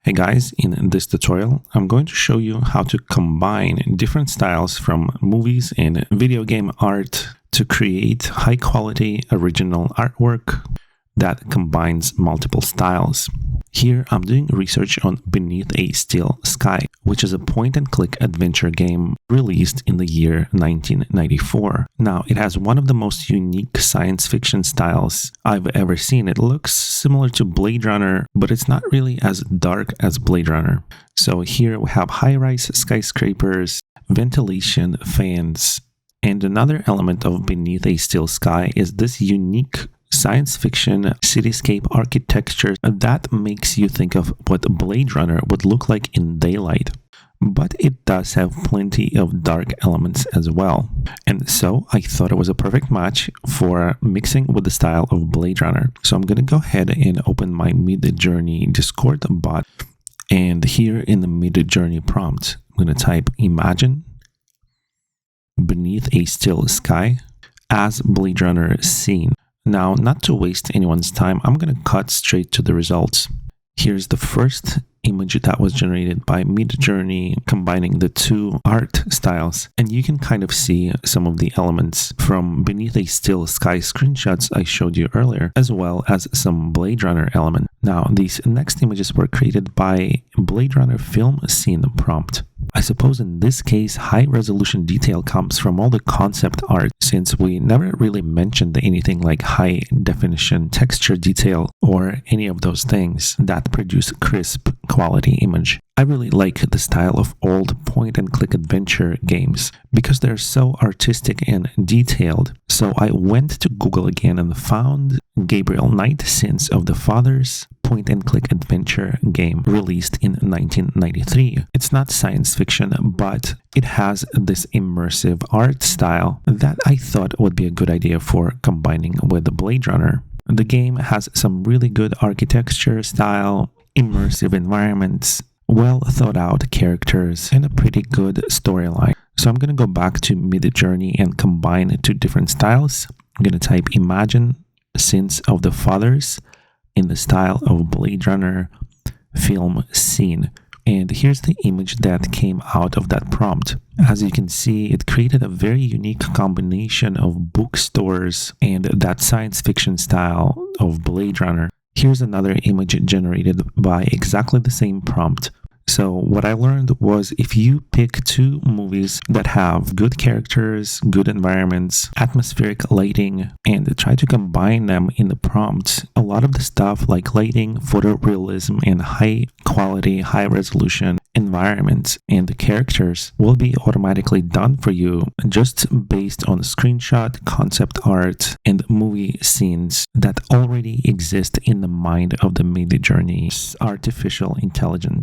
Hey guys, in this tutorial, I'm going to show you how to combine different styles from movies and video game art to create high quality original artwork that combines multiple styles. Here I'm doing research on Beneath a Steel Sky, which is a point-and-click adventure game released in the year 1994. Now, it has one of the most unique science fiction styles I've ever seen. It looks similar to Blade Runner, but it's not really as dark as Blade Runner. So here we have high-rise skyscrapers, ventilation, fans, and another element of Beneath a Steel Sky is this unique science fiction cityscape architecture that makes you think of what Blade Runner would look like in daylight. But it does have plenty of dark elements as well. And so I thought it was a perfect match for mixing with the style of Blade Runner. So I'm going to go ahead and open my Midjourney Discord bot. And here in the Midjourney prompt, I'm going to type imagine beneath a still sky as Blade Runner scene. Now, not to waste anyone's time, I'm going to cut straight to the results. Here's the first image that was generated by Midjourney, combining the two art styles. And you can kind of see some of the elements from Beneath a Steel Sky screenshots I showed you earlier, as well as some Blade Runner element. Now, these next images were created by Blade Runner film scene prompt. I suppose in this case, high resolution detail comes from all the concept art, since we never really mentioned anything like high definition texture detail or any of those things that produce crisp quality image. I really like the style of old point-and-click adventure games because they're so artistic and detailed. So I went to Google again and found Gabriel Night Sins of the Fathers point-and-click adventure game released in 1993. It's not science fiction, but it has this immersive art style that I thought would be a good idea for combining with the Blade Runner. The game has some really good architecture style, immersive environments, well thought out characters, and a pretty good storyline. So I'm going to go back to Midjourney and combine two different styles. I'm going to type imagine sins of the fathers in the style of Blade Runner film scene. And here's the image that came out of that prompt. As you can see, it created a very unique combination of bookstores and that science fiction style of Blade Runner. Here's another image generated by exactly the same prompt. So what I learned was if you pick two movies that have good characters, good environments, atmospheric lighting, and try to combine them in the prompt, a lot of the stuff like lighting, photorealism, and high quality, high resolution environments and the characters will be automatically done for you just based on screenshot, concept art, and movie scenes that already exist in the mind of the Midjourney's artificial intelligence.